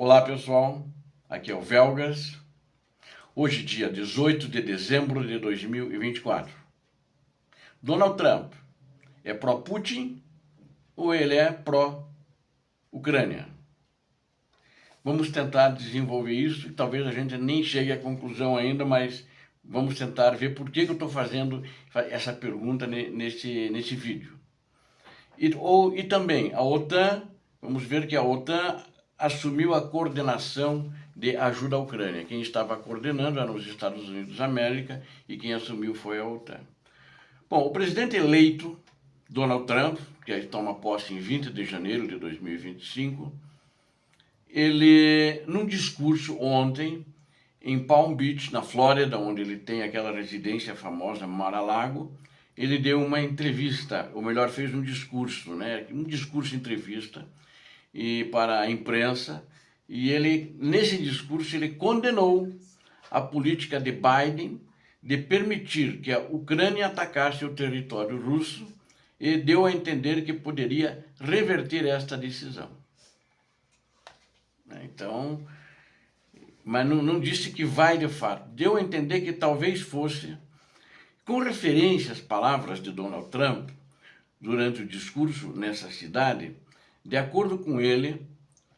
Olá pessoal, aqui é o Velgas. Hoje, dia 18 de dezembro de 2024. Donald Trump é pró-Putin ou ele é pró-Ucrânia? Vamos tentar desenvolver isso e talvez a gente nem chegue à conclusão ainda, mas vamos tentar ver por que eu estou fazendo essa pergunta nesse vídeo. E também a OTAN, vamos ver que a OTAN assumiu a coordenação de ajuda à Ucrânia. Quem estava coordenando eram os Estados Unidos da América e quem assumiu foi a OTAN. Bom, o presidente eleito, Donald Trump, que toma posse em 20 de janeiro de 2025, ele, num discurso ontem, em Palm Beach, na Flórida, onde ele tem aquela residência famosa, Mar-a-Lago, ele deu uma entrevista, ou melhor, fez um discurso, um discurso-entrevista para a imprensa, e ele, nesse discurso, ele condenou a política de Biden de permitir que a Ucrânia atacasse o território russo e deu a entender que poderia reverter esta decisão. Então, mas não disse que vai de fato, deu a entender que talvez fosse, com referência às palavras de Donald Trump durante o discurso nessa cidade. De acordo com ele,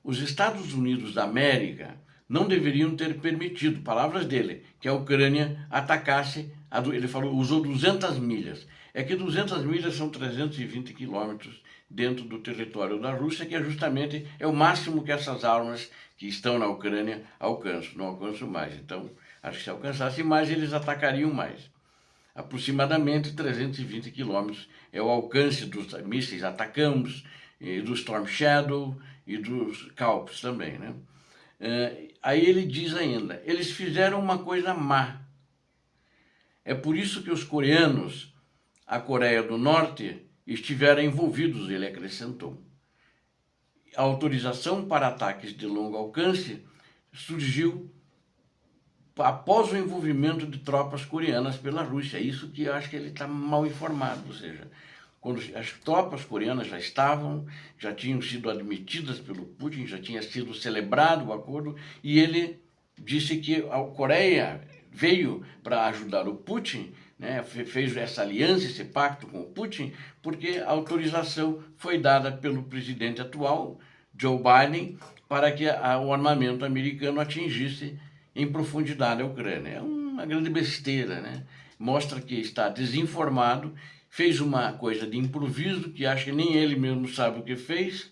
os Estados Unidos da América não deveriam ter permitido, palavras dele, que a Ucrânia atacasse, ele falou, usou 200 milhas. É que 200 milhas são 320 quilômetros dentro do território da Rússia, que justamente é o máximo que essas armas que estão na Ucrânia alcançam, não alcançam mais. Então, acho que se alcançasse mais, eles atacariam mais. Aproximadamente 320 quilômetros é o alcance dos mísseis Atacams, do Storm Shadow e dos Kalps também, né? Aí ele diz ainda, eles fizeram uma coisa má. É por isso que os coreanos, a Coreia do Norte, estiveram envolvidos, ele acrescentou. A autorização para ataques de longo alcance surgiu após o envolvimento de tropas coreanas pela Rússia. É isso que eu acho que ele está mal informado, ou seja, quando as tropas coreanas já tinham sido admitidas pelo Putin, já tinha sido celebrado o acordo, e ele disse que a Coreia veio para ajudar o Putin, né, fez essa aliança, esse pacto com o Putin, porque a autorização foi dada pelo presidente atual, Joe Biden, para que o armamento americano atingisse em profundidade a Ucrânia. É uma grande besteira, né? Mostra que está desinformado, fez uma coisa de improviso, que acho que nem ele mesmo sabe o que fez,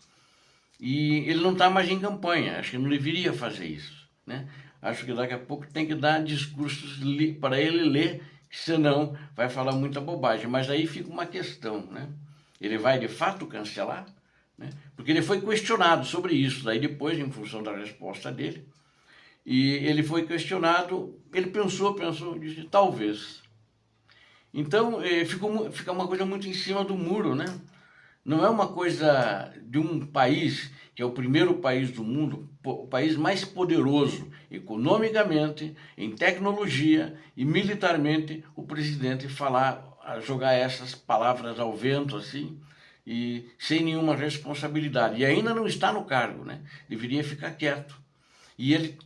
e ele não está mais em campanha, acho que não deveria fazer isso, né? Acho que daqui a pouco tem que dar discursos para ele ler, senão vai falar muita bobagem. Mas aí fica uma questão, né? Ele vai de fato cancelar? Né? Porque ele foi questionado sobre isso, daí depois, em função da resposta dele, e ele foi questionado, ele pensou, disse, talvez. Então, fica uma coisa muito em cima do muro, né? Não é uma coisa de um país, que é o primeiro país do mundo, o país mais poderoso economicamente, em tecnologia e militarmente, o presidente jogar essas palavras ao vento assim, e sem nenhuma responsabilidade. E ainda não está no cargo, né? Deveria ficar quieto. E ele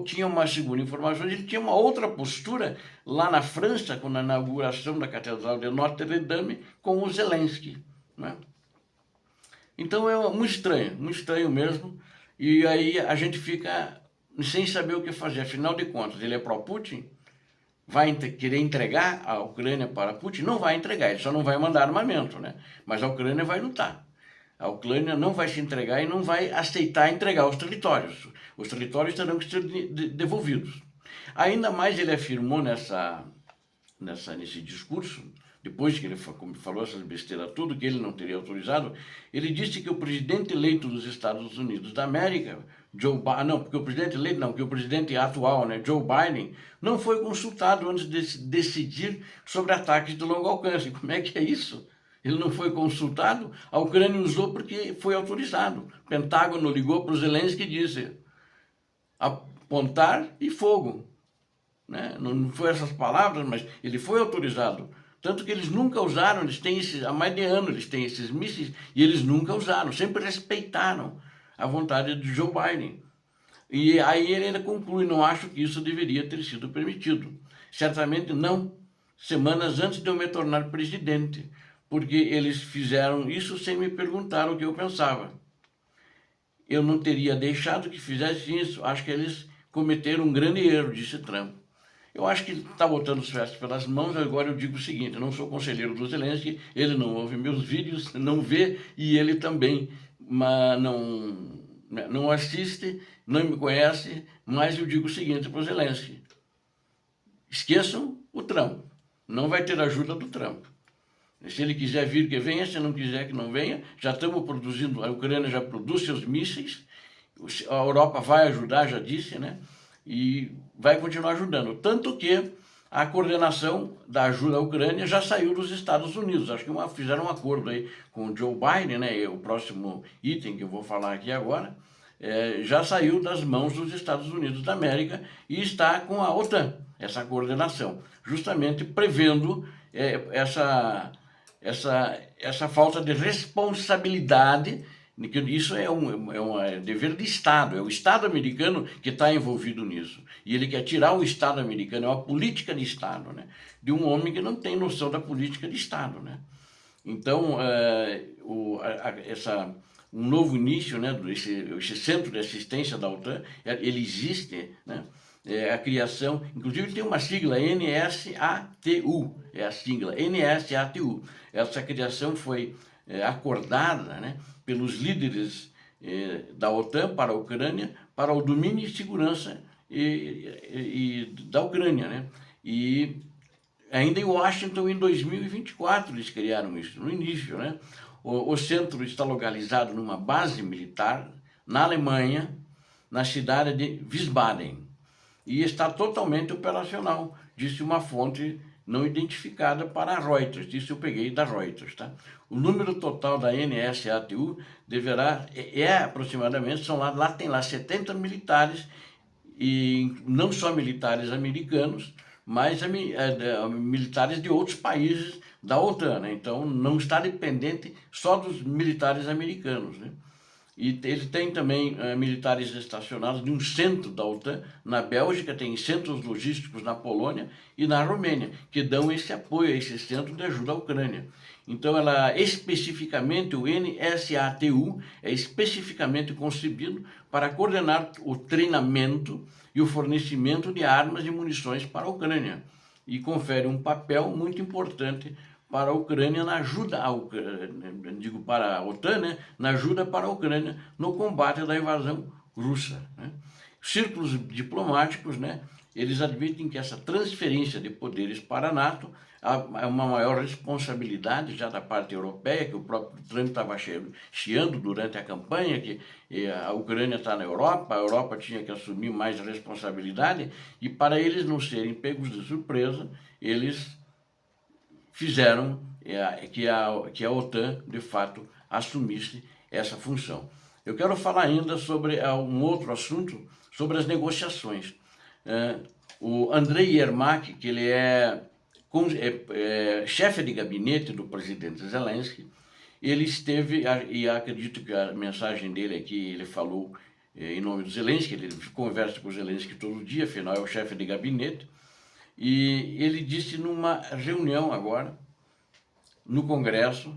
tinha uma segunda informação, ele tinha uma outra postura lá na França, na inauguração da Catedral de Notre-Dame, com o Zelensky, né? Então é muito estranho mesmo, e aí a gente fica sem saber o que fazer. Afinal de contas, ele é pró-Putin? Vai querer entregar a Ucrânia para Putin? Não vai entregar, ele só não vai mandar armamento, né? Mas a Ucrânia vai lutar. A Ucrânia não vai se entregar e não vai aceitar entregar os territórios. Os territórios terão que ser devolvidos. Ainda mais ele afirmou nesse discurso, depois que ele falou essas besteiras tudo, que ele não teria autorizado, ele disse que o presidente eleito dos Estados Unidos da América, que o presidente atual, né, Joe Biden, não foi consultado antes de decidir sobre ataques de longo alcance. Como é que é isso? Ele não foi consultado, a Ucrânia usou porque foi autorizado. O Pentágono ligou para o Zelensky e disse, apontar e fogo. Né? Não foi essas palavras, mas ele foi autorizado. Tanto que eles nunca usaram, há mais de ano eles têm esses mísseis, e eles nunca usaram, sempre respeitaram a vontade de Joe Biden. E aí ele ainda conclui: não acho que isso deveria ter sido permitido. Certamente não, semanas antes de eu me tornar presidente, porque eles fizeram isso sem me perguntar o que eu pensava. Eu não teria deixado que fizessem isso. Acho que eles cometeram um grande erro, disse Trump. Eu acho que ele está botando os festos pelas mãos. Agora eu digo o seguinte: eu não sou conselheiro do Zelensky, ele não ouve meus vídeos, não vê, e ele também não assiste, não me conhece, mas eu digo o seguinte para o Zelensky: esqueçam o Trump, não vai ter ajuda do Trump. Se ele quiser vir, que venha; se não quiser, que não venha. Já estamos produzindo, a Ucrânia já produz seus mísseis, a Europa vai ajudar, já disse, né? E vai continuar ajudando. Tanto que a coordenação da ajuda à Ucrânia já saiu dos Estados Unidos. Acho que fizeram um acordo aí com o Joe Biden, né? O próximo item que eu vou falar aqui agora, já saiu das mãos dos Estados Unidos da América e está com a OTAN, essa coordenação, justamente prevendo essa falta de responsabilidade. Isso é um dever de Estado, é o Estado americano que está envolvido nisso. E ele quer tirar o Estado americano, é uma política de Estado, né? De um homem que não tem noção da política de Estado, né? Então, um novo início, né, esse centro de assistência da OTAN, ele existe, né? A criação, inclusive tem uma sigla, NSATU, é a sigla, NSATU. Essa criação foi acordada, né, pelos líderes da OTAN para a Ucrânia, para o domínio e segurança da Ucrânia, né? E ainda em Washington, em 2024, eles criaram isso, no início, né? O centro está localizado numa base militar na Alemanha, na cidade de Wiesbaden, e está totalmente operacional, disse uma fonte não identificada para a Reuters. Isso eu peguei da Reuters, tá? O número total da NSATU aproximadamente, tem lá 70 militares, e não só militares americanos, mas militares de outros países da OTAN, né? Então não está dependente só dos militares americanos, né? E ele tem também militares estacionados em um centro da OTAN na Bélgica, tem centros logísticos na Polônia e na Romênia, que dão esse apoio a esse centro de ajuda à Ucrânia. Então, especificamente, o NSATU é especificamente concebido para coordenar o treinamento e o fornecimento de armas e munições para a Ucrânia, e confere um papel muito importante para a Ucrânia, na ajuda para a OTAN, né, na ajuda para a Ucrânia no combate da invasão russa, né? Círculos diplomáticos, né, eles admitem que essa transferência de poderes para a NATO é uma maior responsabilidade já da parte europeia, que o próprio Trump estava chiando durante a campanha, que a Ucrânia está na Europa, a Europa tinha que assumir mais responsabilidade, e para eles não serem pegos de surpresa, eles fizeram que a OTAN, de fato, assumisse essa função. Eu quero falar ainda sobre um outro assunto, sobre as negociações. O Andrei Yermak, que ele é chefe de gabinete do presidente Zelensky, ele esteve, e acredito que a mensagem dele aqui, ele falou em nome do Zelensky, ele conversa com o Zelensky todo dia, afinal é o chefe de gabinete, e ele disse numa reunião agora, no Congresso,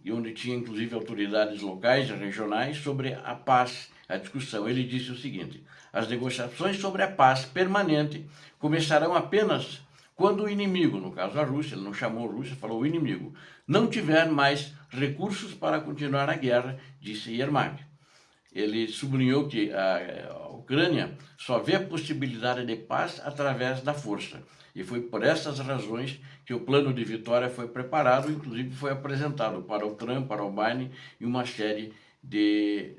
e onde tinha inclusive autoridades locais e regionais, sobre a paz, a discussão. Ele disse o seguinte: as negociações sobre a paz permanente começarão apenas quando o inimigo, no caso a Rússia, ele não chamou a Rússia, falou o inimigo, não tiver mais recursos para continuar a guerra, disse Yermak. Ele sublinhou que a Ucrânia só vê a possibilidade de paz através da força. E foi por essas razões que o plano de vitória foi preparado, inclusive foi apresentado para o Trump, para o Biden e uma série de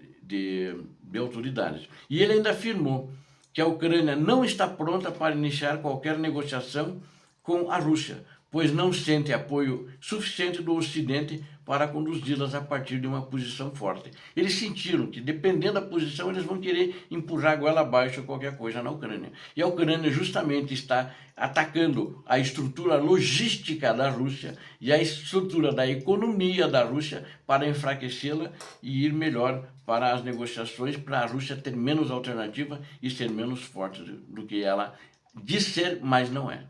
autoridades. E ele ainda afirmou que a Ucrânia não está pronta para iniciar qualquer negociação com a Rússia, pois não sente apoio suficiente do Ocidente para conduzi-las a partir de uma posição forte. Eles sentiram que, dependendo da posição, eles vão querer empurrar a goela abaixo qualquer coisa na Ucrânia. E a Ucrânia justamente está atacando a estrutura logística da Rússia e a estrutura da economia da Rússia para enfraquecê-la e ir melhor para as negociações, para a Rússia ter menos alternativa e ser menos forte do que ela diz ser, mas não é.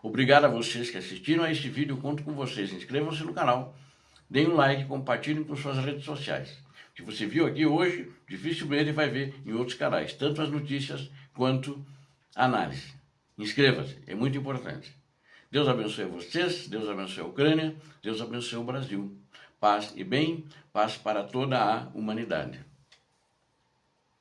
Obrigado a vocês que assistiram a este vídeo, conto com vocês. Inscrevam-se no canal, deem um like, compartilhem com suas redes sociais. O que você viu aqui hoje, dificilmente vai ver em outros canais, tanto as notícias quanto a análise. Inscreva-se, é muito importante. Deus abençoe vocês, Deus abençoe a Ucrânia, Deus abençoe o Brasil. Paz e bem, paz para toda a humanidade.